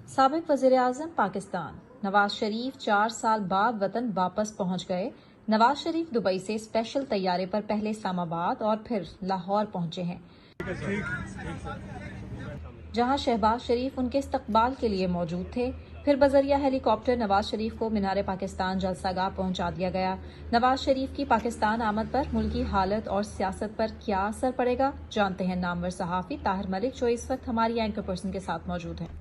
سابق وزیراعظم پاکستان نواز شریف 4 سال بعد وطن واپس پہنچ گئے۔ نواز شریف دبئی سے اسپیشل طیارے پر پہلے اسلام آباد اور پھر لاہور پہنچے ہیں، جہاں شہباز شریف ان کے استقبال کے لیے موجود تھے۔ پھر بذریعہ ہیلی کاپٹر نواز شریف کو مینار پاکستان جلسہ گاہ پہنچا دیا گیا۔ نواز شریف کی پاکستان آمد پر ملکی حالت اور سیاست پر کیا اثر پڑے گا، جانتے ہیں نامور صحافی طاہر ملک، جو اس وقت ہماری اینکر پرسن کے ساتھ موجود ہیں۔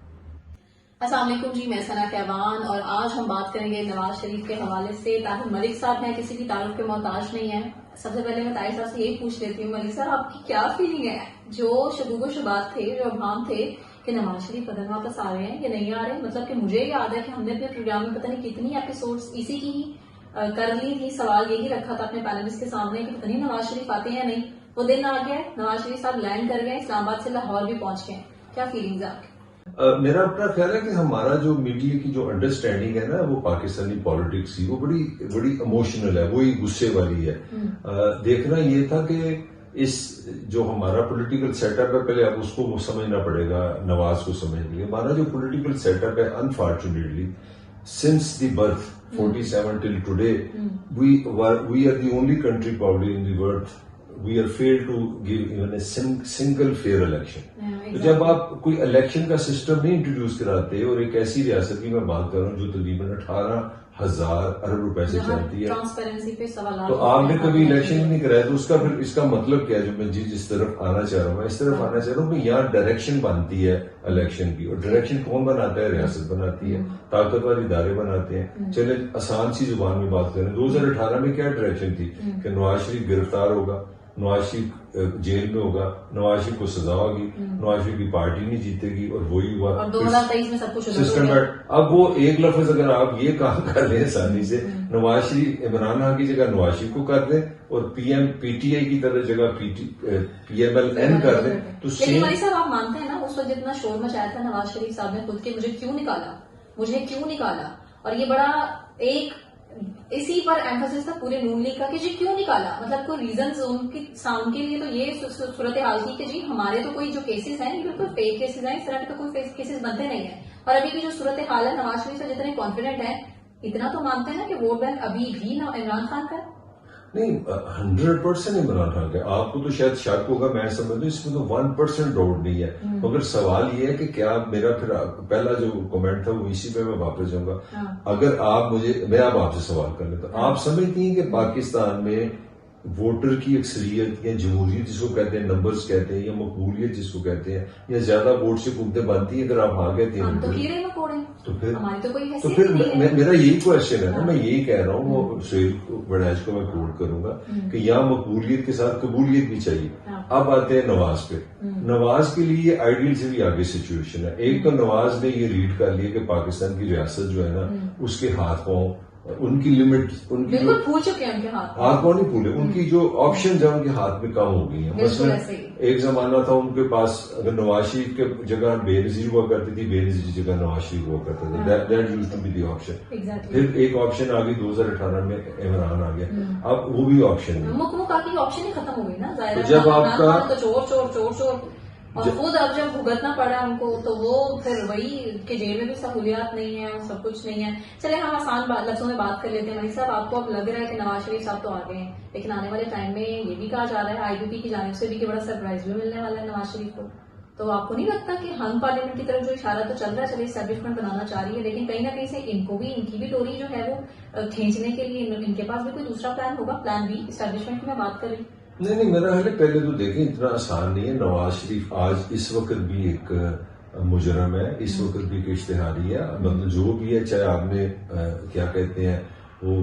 السلام علیکم جی، میں ثنا کیوان اور آج ہم بات کریں گے نواز شریف کے حوالے سے۔ طاہر ملک صاحب ہیں، کسی بھی تعارف کے محتاج نہیں ہیں۔ سب سے پہلے میں طاہر صاحب سے یہی پوچھ لیتی ہوں، ملک صاحب آپ کی کیا فیلنگ ہے؟ جو شگوف و شبات تھے، جو ابہام تھے کہ نواز شریف وطن واپس آ رہے ہیں یا نہیں آ رہے، مطلب کہ مجھے یاد ہے کہ ہم نے اپنے پروگرام میں پتہ نہیں کتنی ایپیسوڈز اسی کی کر لی تھی، سوال یہی رکھا تھا اپنے پینلسٹ کے سامنے کہ پتہ نہیں نواز شریف آتے ہیں یا نہیں۔ وہ دن آ گیا، نواز شریف صاحب لینڈ کر گئے، اسلام آباد سے لاہور بھی پہنچ گئے، کیا فیلنگز آپ کی؟ میرا اپنا خیال ہے کہ ہمارا جو میڈیا کی جو انڈرسٹینڈنگ ہے نا، وہ پاکستانی پالیٹکس کی وہ بڑی ایموشنل ہے، وہی غصے والی ہے۔ دیکھنا یہ تھا کہ اس جو ہمارا پولیٹیکل سیٹ اپ ہے، پہلے اب اس کو سمجھنا پڑے گا، نواز کو سمجھنے کے۔ ہمارا جو پولیٹیکل سیٹ اپ ہے، unfortunately since the birth 47 till today we are the only country probably in the world we are failed to give even a single fair election. تو جب آپ کوئی الیکشن کا سسٹم نہیں انٹروڈیوس کراتے، اور ایک ایسی ریاست کی میں بات کر رہا ہوں جو تقریباً 18,000 ارب روپے سے چلتی ہے، تو آپ نے کبھی الیکشن ہی نہیں کرایا، تو اس کا مطلب کیا ہے؟ جو میں جس طرف آنا چاہ رہا ہوں، میں اس طرف آنا چاہ رہا ہوں کہ یہاں ڈائریکشن بنتی ہے الیکشن کی، اور ڈائریکشن کون بناتا ہے؟ ریاست بناتی ہے، طاقتور ادارے بناتے ہیں۔ چلے آسان سی زبان میں بات کریں، 2018 میں کیا ڈائریکشن تھی کہ نواز شریف گرفتار ہوگا، نواز شریف جیل میں ہوگا، نواز شریف کو سزا ہوگی، نواز شریف کی پارٹی نہیں جیتے گی، اور وہی ہوا 2023 میں سب کچھ سسٹم۔ اب وہ ایک لفظ اگر آپ یہ کام کر لیں آسانی سے، نواز شریف عمران خان کی جگہ نواز شریف کو کر دیں، اور پی ٹی آئی کی طرح جگہ پی ایم ایل این کر دیں، تو لیکن صاحب آپ مانتے ہیں نا اس وقت جتنا شور مچایا تھا نواز شریف صاحب نے خود کے مجھے کیوں نکالا، اور یہ بڑا ایک اسی پر ایمفسس تھا پورے نون لیگ کا کہ جی کیوں نکالا، مطلب کوئی ریزنز ان کے لیے تو یہ صورتحال تھی کہ جی ہمارے تو کوئی جو کیسز ہیں یہ بالکل فیک کیسز ہیں، اس طرح کے تو کوئی کیسز بنتے نہیں ہیں، اور ابھی کی جو صورتحال ہے نواز شریف سے جتنے کانفیڈنٹ ہیں اتنا تو مانتے ہیں نا کہ ووٹ بینک ابھی بھی عمران خان کا نہیں، 100% عمران خان کا۔ آپ کو تو شاید شک ہوگا، میں سمجھتا ہوں اس میں تو 1% ڈاؤٹ نہیں ہے، مگر سوال یہ ہے کہ کیا میرا پھر پہلا جو کمنٹ تھا وہ اسی پہ میں واپس جاؤں گا۔ اگر میں اب آپ سے سوال کر لیتا ہوں، آپ سمجھتی ہیں کہ پاکستان میں ووٹر کی اکثریت یا جمہوریت جس کو کہتے ہیں، نمبرز کہتے ہیں، یا مقبولیت جس کو کہتے ہیں، یا زیادہ ووٹ سے حکومتیں بنتی ہیں؟ اگر آپ آ گئے تو پھر میرا یہی کوشچن ہے نا، میں یہی کہہ رہا ہوں، وہ سہیل وڑیچ کو میں کوٹ کروں گا کہ یہاں مقبولیت کے ساتھ قبولیت بھی چاہیے۔ اب آتے ہیں نواز پہ۔ نواز کے لیے یہ آئیڈیل سے بھی آگے سچویشن ہے۔ ایک تو نواز نے یہ ریڈ کر لیا کہ پاکستان کی ریاست جو ہے نا، اس کے ہاتھ پاؤں، ان کی لمٹ، ان کی پھول چکے ہیں، ان کے ہاتھ پاؤں نہیں پھولے، ان کی جو آپشنز ہیں ان کے ہاتھ میں کم ہو گئی ہیں۔ مثلا ایک زمانہ تھا ان کے پاس، اگر نواز شریف کے جگہ بے نظیر ہوا کرتی تھی، بے نظیر کی جگہ نواز شریف ہوا کرتا تھا، that used to be the option. پھر ایک آپشن آ گئی 2018 میں، عمران آ گیا، اب وہ بھی آپشن نہیں، آپشن ہی ختم ہو گئی نا۔ جب آپ کا چور اور خود اب جب بھگتنا پڑا ان کو، تو وہ پھر وہی کہ جیل میں بھی سہولیات نہیں ہے، سب کچھ نہیں ہے۔ چلے ہم آسان لفظوں میں بات کر لیتے ہیں۔ ملک صاحب، آپ کو اب لگ رہا ہے کہ نواز شریف صاحب تو آ گئے ہیں، لیکن آنے والے ٹائم میں یہ بھی کہا جا رہا ہے آئی بی پی کی جانب سے بھی کہ بڑا سرپرائز بھی ملنے والا ہے نواز شریف کو، تو آپ کو نہیں لگتا کہ ہنگ پارلیمنٹ کی طرف جو اشارہ تو چل رہا ہے، چلیے اسٹیبلشمنٹ بنانا چاہ رہی ہے، لیکن کہیں نہ کہیں سے ان کی بھی ڈوری جو ہے وہ کھینچنے کے لیے ان کے پاس بھی کوئی دوسرا پلان ہوگا، پلان بی اسٹیبلشمنٹ کی میں بات کر رہی ہوں۔ نہیں، میرا خیال ہے پہلے تو دیکھیں اتنا آسان نہیں ہے۔ نواز شریف آج اس وقت بھی ایک مجرم ہے، اس وقت بھی ایک اشتہاری ہے، مطلب جو بھی ہے، چاہے آپ نے کیا کہتے ہیں وہ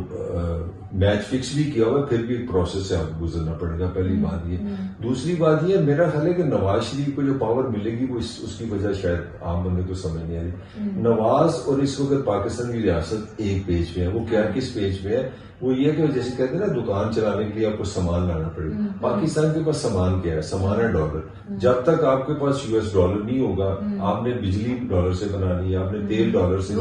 میچ فکس بھی کیا ہوا، پھر بھی ایک پروسیس سے آپ کو گزرنا پڑے گا، پہلی بات یہ۔ دوسری بات یہ میرا خیال ہے کہ نواز شریف کو جو پاور ملے گی وہ اس کی وجہ شاید عام بندے کو سمجھ نہیں آ رہی۔ نواز اور اس وقت پاکستان کی ریاست ایک پیج پہ ہے، وہ کیا کس پیج پہ ہے؟ وہ یہ کہ جیسے کہتے ہیں نا، دکان چلانے کے لیے آپ کو سامان لانا پڑے گا۔ پاکستان کے پاس سامان کیا ہے؟ سامان ہے ڈالر۔ جب تک آپ کے پاس US ڈالر نہیں ہوگا، آپ نے بجلی ڈالر سے بنانی ہے، آپ نے تیل ڈالر سے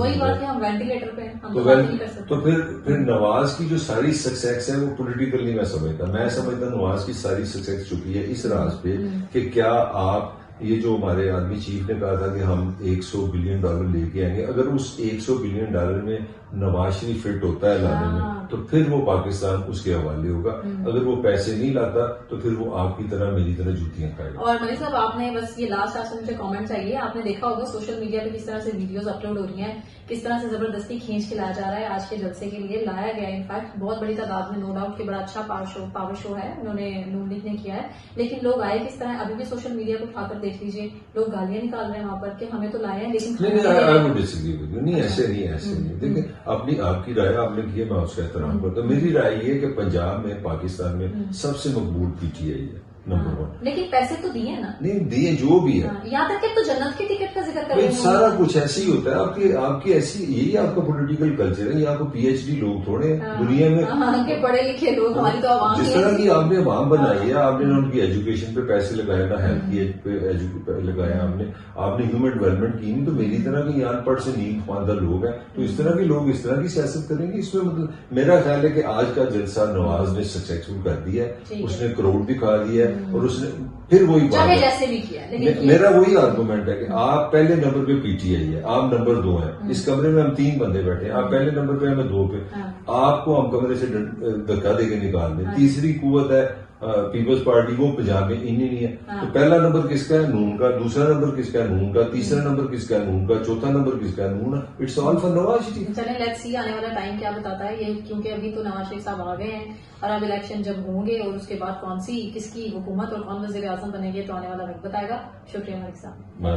تو پھر نواز کی جو ساری سکسیس ہے وہ پولیٹیکل نہیں میں سمجھتا۔ میں سمجھتا نواز کی ساری سکسیس چکی ہے اس راز پہ کہ کیا آپ یہ جو ہمارے آرمی چیف نے کہا تھا کہ ہم $100 بلین لے کے آئیں گے، اگر اس $100 بلین میں نواز شریف فٹ ہوتا ہے لانے میں تو پھر وہ پاکستان اس کے حوالے ہوگا، اگر وہ پیسے نہیں لاتا تو پھر وہ آپ کی طرح میری طرح جوتیاں کھائے گا۔ اور ملک صاحب آپ نے بس یہ لاسٹ مجھے کامنٹ چاہیے، آپ نے دیکھا ہوگا سوشل میڈیا پہ کس طرح سے ویڈیوز اپلوڈ ہو رہی ہیں، کس طرح سے زبردستی کھینچ کے لایا جا رہا ہے آج کے جلسے کے لیے، لایا گیا انفیکٹ بہت بڑی تعداد میں، نو ڈاؤٹ کہ بڑا اچھا پاور شو ہے انہوں نے نون لیگ نے کیا ہے، لیکن لوگ آئے کس طرح، ابھی بھی سوشل میڈیا پہ اٹھا کر دیکھ لیجیے لوگ گالیاں نکال رہے ہیں وہاں پر کہ ہمیں تو لائے ہیں لیکن نہیں ایسے نہیں دیکھیں، اپنی آپ کی رائے آپ نے کی ہے، میں اس کا احترام کرتا ہوں۔ میری رائے یہ ہے کہ پنجاب میں پاکستان میں سب سے مقبول پی ٹی آئی ہے نمبر 1۔ لیکن پیسے تو دیے نا، نہیں دیے جو بھی ہے، یہاں تک کہ تو جنت کی ٹکٹ کا ذکر کر رہے ہیں سارا کچھ ایسے ہی ہوتا ہے، آپ کی ایسی، یہی آپ کا پولیٹیکل کلچر ہے، یہ آپ کو پی ایچ ڈی لوگ تھوڑے دنیا میں پڑھے لکھے لوگ، ہماری تو عوام جس طرح کی آپ نے عوام بنائی ہے، آپ نے ان کی ایجوکیشن پہ پیسے لگائے نا، ہیلتھ پہ لگایا آپ نے ہیومن ڈیولپمنٹ کی نہیں، تو میری طرح کے ان پڑھ سے نیند خواندہ لوگ ہیں، تو اس طرح کے لوگ اس طرح کی سیاست کریں گے۔ اس میں مطلب میرا خیال ہے کہ آج کا جلسہ نواز نے سکسیسفل کر دیا ہے، اس نے کروڑ دکھا دیا ہے، اور اس نے پھر وہی بات جیسے بھی کیا، میرا وہی آرگومنٹ ہے کہ آپ پہلے نمبر پہ پی ٹی آئی ہے، آپ نمبر 2 ہیں، اس کمرے میں ہم 3 بندے بیٹھے ہیں، آپ پہلے نمبر پہ ہمیں 2 پہ، آپ کو ہم کمرے سے دھکا دے کے نکال دیں۔ تیسری قوت ہے پیپلز پارٹی، وہ پنجاب میں نہیں ہے، تو پہلا نمبر کس کا ہے؟ نون کا، دوسرا نمبر کس کا ہے؟ نون کا، تیسرا نمبر کس کا ہے؟ نون کا، چوتھا نمبر کس کا ہے؟ نون ہے۔ It's all for Nawaz Sharif. چلیں لیٹس سی آنے والا ٹائم کیا بتاتا ہے یہ، کیونکہ ابھی تو نواز شریف صاحب آ گئے ہیں اور اب الیکشن جب ہوں گے اور اس کے بعد کس کی حکومت اور کون وزیر اعظم بنے گے تو آنے والا وقت بتائے گا۔ شکریہ ملک صاحب۔